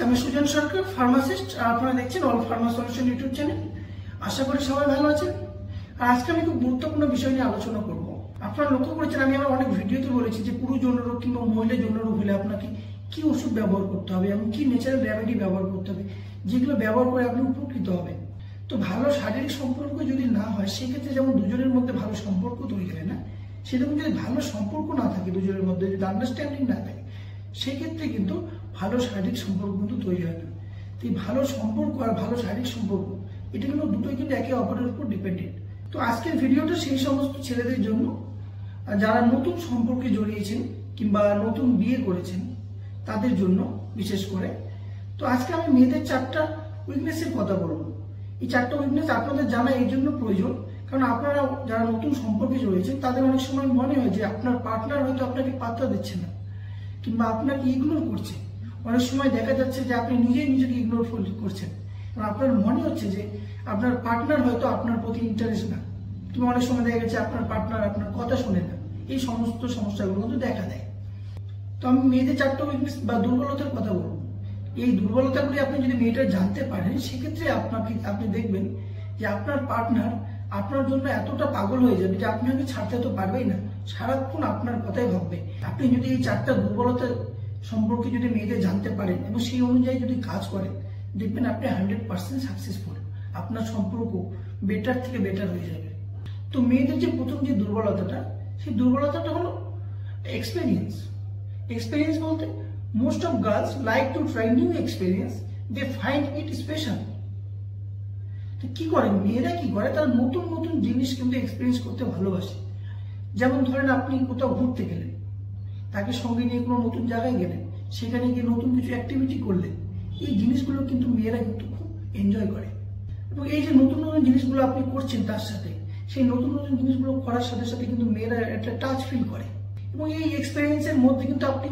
আমি সুজন সরকার, ফার্মাসিস্ট। আপনারা দেখছেন All Pharma Solution YouTube channel. আশা করি সবাই ভালো আছেন। আর আজকে আমি খুব গুরুত্বপূর্ণ বিষয় নিয়ে আলোচনা করব। আপনারা লক্ষ্য করেছেন, আমি আমার অনেক ভিডিওতে বলেছি যে পুরুষ যৌনরোগ কিংবা মহিলা যৌনরোগ হলে আপনাকে কি ওষুধ ব্যবহার করতে হবে এবং কি ন্যাচারাল রেমেডি ব্যবহার করতে হবে, যেগুলো ব্যবহার করে আপনি উপকৃত হবেন। তো ভালো শারীরিক সম্পর্ক যদি না হয়, সেক্ষেত্রে যেমন দুজনের মধ্যে ভালো সম্পর্ক তৈরি হয় না, সেরকম যদি ভালো সম্পর্ক না থাকে, দুজনের মধ্যে যদি আন্ডারস্ট্যান্ডিং না থাকে, সেক্ষেত্রে কিন্তু ভালো শারীরিক সম্পর্ক কিন্তু তৈরি হয় না। তো এই ভালো সম্পর্ক আর ভালো শারীরিক সম্পর্ক, এটা কিন্তু দুটোই কিন্তু একে অপরের উপর ডিপেন্ডেন্ট। তো আজকের ভিডিওটা সেই সমস্ত ছেলেদের জন্য যারা নতুন সম্পর্কে জড়িয়েছেন কিংবা নতুন বিয়ে করেছেন, তাদের জন্য বিশেষ করে। তো আজকে আমি মেয়েদের 4টা উইকনেসের কথা বলবো। এই 4টা উইকনেস আপনাদের জানা এই জন্য প্রয়োজন, কারণ আপনারা যারা নতুন সম্পর্কে জড়িয়েছেন, তাদের অনেক সময় মনে হয় যে আপনার পার্টনার হয়তো আপনাকে পাত্তা দিচ্ছে না কিংবা আপনাকে ইগনোর করছে। অনেক সময় দেখা যাচ্ছে যে আপনি নিজেই নিজেকে ইগনোর করছেন, আপনার মনে হচ্ছে যে আপনার পার্টনার হয়তো আপনার প্রতি ইন্টারেস্ট না, কিংবা অনেক সময় দেখা গেছে আপনার পার্টনার আপনার কথা শোনে না। এই সমস্ত সমস্যাগুলো কিন্তু দেখা দেয়। তো আমি মেয়েদের 4টা উইকনেস বা দুর্বলতার কথা বলবো। এই দুর্বলতাগুলি আপনি যদি মেয়েটা জানতে পারেন, সেক্ষেত্রে আপনি দেখবেন যে আপনার পার্টনার আপনার জন্য এতটা পাগল হয়ে যাবে যে আপনি হয়তো ছাড়তে তো পারবেই না, সারাক্ষণ আপনার কথাই ভাববে। আপনি যদি এই 4টা দুর্বলতা সম্পর্কে যদি মেয়েদের জানতে পারেন এবং সেই অনুযায়ী যদি কাজ করেন, দেখবেন আপনি 100% সাকসেসফুল। আপনার সম্পর্ক বেটার থেকে বেটার হয়ে যাবে। তো মেয়েদের যে প্রথম যে দুর্বলতাটা, সেই দুর্বলতাটা হলো এক্সপেরিয়েন্স। এক্সপেরিয়েন্স বলতে most of girls like to try new experience, they find it special. তো কি করে মেয়েরা, কি করে তারা নতুন নতুন জিনিস কিন্তু এক্সপেরিয়েন্স করতে ভালোবাসে। যেমন ধরেন আপনি কোথাও ঘুরতে গেলেন, তাকে সঙ্গে নিয়ে কোনো নতুন জায়গায় গেলেন, সেখানে গিয়ে নতুন কিছু অ্যাক্টিভিটি করলেন। এই জিনিসগুলো কিন্তু মেয়েরা কিন্তু খুব এনজয় করে। এবং এই যে নতুন নতুন জিনিসগুলো আপনি করছেন তার সাথে, সেই নতুন নতুন জিনিসগুলো করার সাথে সাথে কিন্তু মেয়েরা একটা টাচ ফিল করে। এবং এই এক্সপেরিয়েন্সের মধ্যে কিন্তু আপনি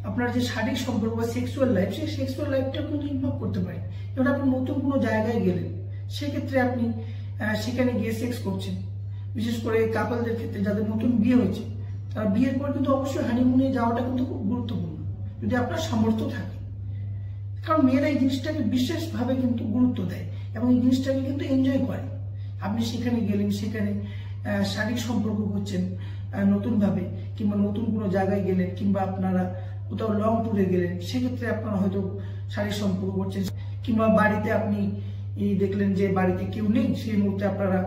আপনার যে শারীরিক সম্পর্ক বা সেক্সুয়াল লাইফ, সেই সেক্সুয়াল লাইফটা কিন্তু ইনভলভ করতে পারেন। যেমন আপনি নতুন কোনো জায়গায় গেলেন, সেক্ষেত্রে আপনি সেখানে গিয়ে সেক্স করছেন। বিশেষ করে কাপলদের ক্ষেত্রে যাদের নতুন বিয়ে হয়েছে, তারা বিয়ের পর কিন্তু অবশ্যই হানিমুনে যাওয়াটা কিন্তু খুব গুরুত্বপূর্ণ, যদি আপনার সামর্থ্য থাকে। কারণ মেয়েরা এই জিনিসটাকে বিশেষভাবে কিন্তু গুরুত্ব দেয় এবং এই জিনিসটাকে কিন্তু এনজয় করে। আপনি সেখানে গেলেন, সেখানে শারীরিক সম্পর্ক করছেন নতুনভাবে, কিংবা নতুন কোনো জায়গায় গেলেন, কিংবা আপনারা কোথাও লং ট্যুরে গেলেন, সেক্ষেত্রে আপনারা হয়তো শারীরিক সম্পর্ক করছেন। কিংবা বাড়িতে আপনি দেখলেন যে বাড়িতে কেউ নেই, সেই মুহূর্তে আপনারা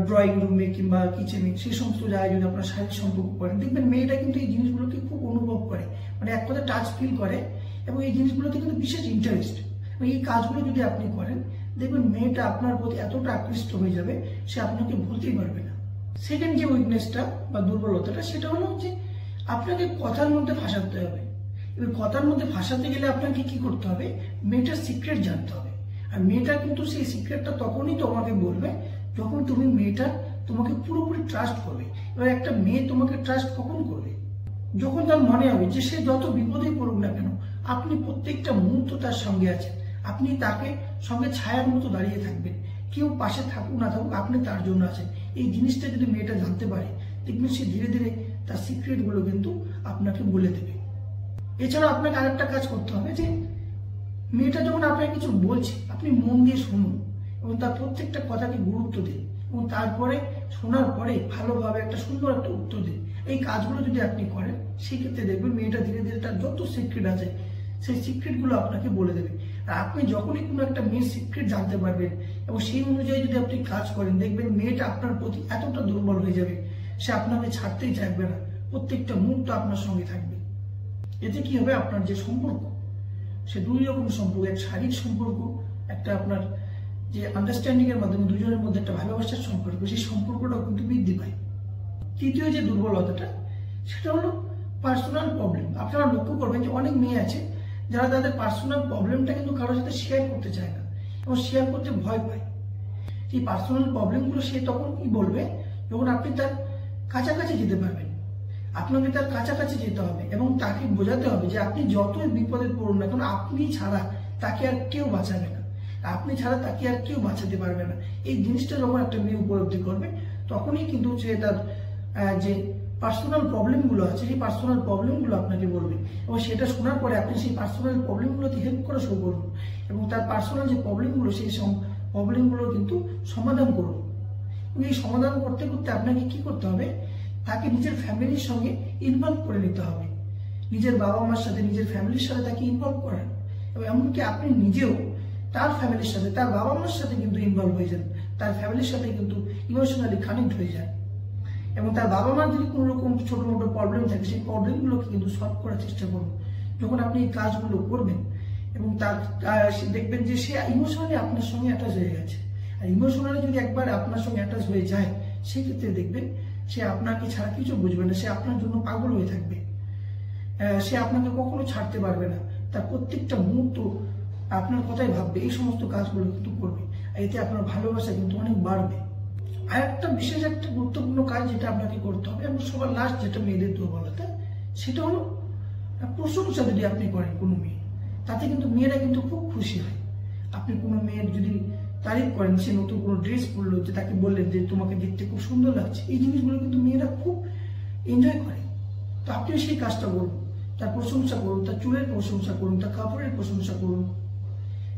ড্রয়িং রুমে কিংবা কিচেনে, সেই সমস্ত জায়গায় যদি আপনারা শারীরিক সম্পর্ক করেন, দেখবেন মেয়েটা কিন্তু এই জিনিসগুলোকে খুব অনুভব করে, মানে এক কথায় টাচ ফিল করে। এবং এই জিনিসগুলোতে কিন্তু বিশেষ ইন্টারেস্ট। এই কাজগুলো যদি আপনি করেন, দেখবেন মেয়েটা আপনার প্রতি এতটা আকৃষ্ট হয়ে যাবে, সে আপনাকে ভুলতেই পারবে না। সেকেন্ড যে উইকনেসটা বা দুর্বলতাটা, সেটা হলো যে আপনাকে কথার মধ্যে ফাঁসাতে হবে। এবার কথার মধ্যে ফাঁসাতে গেলে আপনাকে কি করতে হবে, মেয়েটার সিক্রেট জানতে হবে। আর মেয়েটা কিন্তু সেই সিক্রেটটা তখনই তোমাকে বলবে যখন তুমি মেয়েটা তোমাকে পুরোপুরি ট্রাস্ট করবে। এবার একটা মেয়ে তোমাকে ট্রাস্ট কখন করবে, যখন তার মনে হবে যে সে যত বিপদে পড়ুক না কেন, আপনি প্রত্যেকটা মুহূর্ত তার সঙ্গে আছেন, আপনি তাকে সঙ্গে ছায়ার মতো দাঁড়িয়ে থাকবেন। কেউ পাশে থাকুক না থাকুক, আপনি তার জন্য আছেন। এই জিনিসটা যদি মেয়েটা জানতে পারে, দেখবেন সে ধীরে ধীরে তার সিক্রেটগুলো কিন্তু আপনাকে বলে দেবে। এছাড়া আপনাকে আরেকটা কাজ করতে হবে যে মেয়েটা যখন আপনাকে কিছু বলছে, আপনি মন দিয়ে শুনুন এবং তার প্রত্যেকটা কথাকে গুরুত্ব দিন, এবং তারপরে শোনার পরে ভালোভাবে একটা সুন্দর একটা উত্তর দিন। এই কাজগুলো যদি আপনি করেন, সেক্ষেত্রে দেখবেন মেয়েটা ধীরে ধীরে তার যত সিক্রেট আছে, সেই সিক্রেটগুলো আপনাকে বলে দেবে। আর আপনি যখনই কোনো একটা মেয়ের সিক্রেট জানতে পারবেন এবং সেই অনুযায়ী যদি আপনি কাজ করেন, দেখবেন মেয়েটা আপনার প্রতি এতটা দুর্বল হয়ে যাবে, সে আপনাকে ছাড়তেই চাইবে না, প্রত্যেকটা মুহূর্ত আপনার সঙ্গে থাকবে। এতে কি হবে, আপনার যে সম্পর্ক, সে দুই রকম সম্পর্ক, এক শারীরিক সম্পর্ক, একটা আপনার যে আন্ডারস্ট্যান্ডিং এর মাধ্যমে দুজনের মধ্যে একটা ভালোবাসার সম্পর্ক, সেই সম্পর্কটাও কিন্তু বৃদ্ধি পায়। তৃতীয় যে দুর্বলতাটা, সেটা হলো পার্সোনাল প্রবলেম। আপনারা লক্ষ্য করবেন যে অনেক মেয়ে আছে যারা তাদের পার্সোনাল প্রবলেমটা কিন্তু কারোর সাথে শেয়ার করতে চায় না এবং শেয়ার করতে ভয় পায়। এই পার্সোনাল প্রবলেমগুলো সে তখন কি বলবে, যখন আপনি তার কাছাকাছি যেতে পারবেন। আপনাকে তার কাছাকাছি যেতে হবে এবং তাকে বোঝাতে হবে যে আপনি যতই বিপদে পড়ুন না কেন, আপনি ছাড়া তাকে আর কেউ বাঁচাবে না, আপনি ছাড়া তাকে আর কেউ বাঁচাতে পারবে না। এই জিনিসটা যখন একটা মেয়ে উপলব্ধি করবে, তখনই কিন্তু সে তার যে পার্সোনাল প্রবলেমগুলো আছে, সেই পার্সোনাল প্রবলেমগুলো আপনাকে বলবে এবং সেটা শোনার পরে আপনি সেই পার্সোনাল প্রবলেমগুলোতে হেল্প করা শুরু করুন এবং তার পার্সোনাল যে প্রবলেমগুলো সেই প্রবলেমগুলো কিন্তু সমাধান করুন। এবং এই সমাধান করতে করতে আপনাকে কি করতে হবে, তাকে নিজের ফ্যামিলির সঙ্গে ইনভলভ করে নিতে হবে। নিজের বাবা মার সাথে, নিজের ফ্যামিলির সাথে তাকে ইনভলভ করেন এবং এমনকি আপনি নিজেও তার ফ্যামিলির সাথে, তার বাবা মার সাথে কিন্তু ইনভলভ হয়ে যান, তার ফ্যামিলির সাথে কিন্তু ইমোশনালি কানেক্ট হয়ে যায় এবং তার বাবা মার যদি কোনো রকম ছোট মোটো প্রবলেম থাকে সেই প্রবলেমগুলোকে কিন্তু সলভ করার চেষ্টা করুন। যখন আপনি এই কাজগুলো করবেন এবং তার দেখবেন যে সে ইমোশনালি আপনার সঙ্গে অ্যাটাচ হয়ে গেছে। আর ইমোশনালি যদি একবার আপনার সঙ্গে অ্যাটাচ হয়ে যায় সেক্ষেত্রে দেখবেন সে আপনাকে ছাড়া কিছু বুঝবে না, সে আপনার জন্য পাগল হয়ে থাকবে, সে আপনাকে কখনো ছাড়তে পারবে না, তার প্রত্যেকটা মুহূর্ত আপনার কথাই ভাববে। এই সমস্ত কাজগুলো কিন্তু করবে, এতে আপনার ভালোবাসা কিন্তু অনেক বাড়বে। আর একটা বিশেষ একটা গুরুত্বপূর্ণ কাজ যেটা আপনাকে করতে হবে এবং সবার লাস্ট যেটা মেয়েদের দুর্বলতা, সেটা হলো প্রশংসা যদি আপনি করেন কোনো মেয়ে, তাতে কিন্তু মেয়েরা কিন্তু খুব খুশি হয়। আপনি কোনো মেয়ের যদি তারিফ করেন, সে নতুন কোনো ড্রেস পরলো, যে তাকে বললেন যে তোমাকে দেখতে খুব সুন্দর লাগছে, এই জিনিসগুলো কিন্তু মেয়েরা খুব এনজয় করে। তো আপনিও সেই কাজটা করুন, তার প্রশংসা করুন, তার চুলের প্রশংসা করুন, তার কাপড়ের প্রশংসা করুন,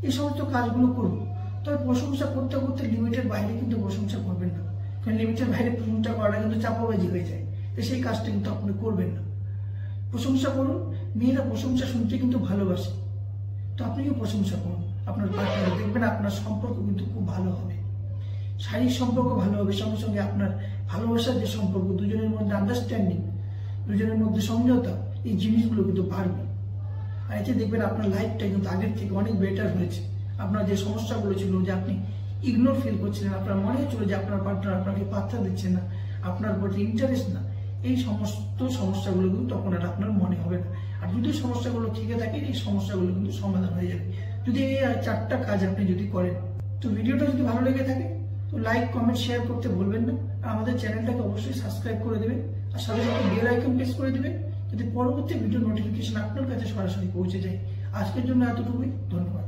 এই সমস্ত কাজগুলো করুন। তবে প্রশংসা করতে করতে লিমিটের বাইরে কিন্তু প্রশংসা করবেন না, কারণ লিমিটের বাইরে প্রশংসা করাটা কিন্তু চাপাবাজি হয়ে যায়, তো সেই কাজটা কিন্তু আপনি করবেন না। প্রশংসা করুন, মেয়েরা প্রশংসা শুনতে কিন্তু ভালোবাসে, তো আপনিও প্রশংসা করুন আপনার পার্টনার, দেখবেন আপনার সম্পর্ক কিন্তু খুব ভালো হবে, শারীরিক সম্পর্ক ভালো হবে, সঙ্গে সঙ্গে আপনার ভালোবাসার যে সম্পর্ক, দুজনের মধ্যে আন্ডারস্ট্যান্ডিং, দুজনের মধ্যে সমঝোতা, এই জিনিসগুলো কিন্তু বাড়বে। আর এতে দেখবেন আপনার লাইফটা কিন্তু আগের থেকে অনেক বেটার হয়েছে। আপনার যে সমস্যাগুলো ছিল, যে আপনি ইগনোর ফিল করছিলেন, আপনার মনে হচ্ছিল যে আপনার পার্টনার আপনাকে পাত্তা দিচ্ছে না, আপনার প্রতি ইন্টারেস্ট না, এই সমস্ত সমস্যাগুলো কিন্তু তখন আর আপনার মনে হবে না। আর যদি সমস্যাগুলো থেকে থাকে, এই সমস্যাগুলো কিন্তু সমাধান হয়ে যাবে যদি এই 4টা কাজ আপনি যদি করেন। তো ভিডিওটা যদি ভালো লেগে থাকে তো লাইক, কমেন্ট, শেয়ার করতে ভুলবেন না। আর আমাদের চ্যানেলটাকে অবশ্যই সাবস্ক্রাইব করে দেবেন আর সাথে সাথে বেল আইকন প্রেস করে দেবেন, যাতে পরবর্তী ভিডিও নোটিফিকেশন আপনার কাছে সরাসরি পৌঁছে যায়। আজকের জন্য এতটুকুই, ধন্যবাদ।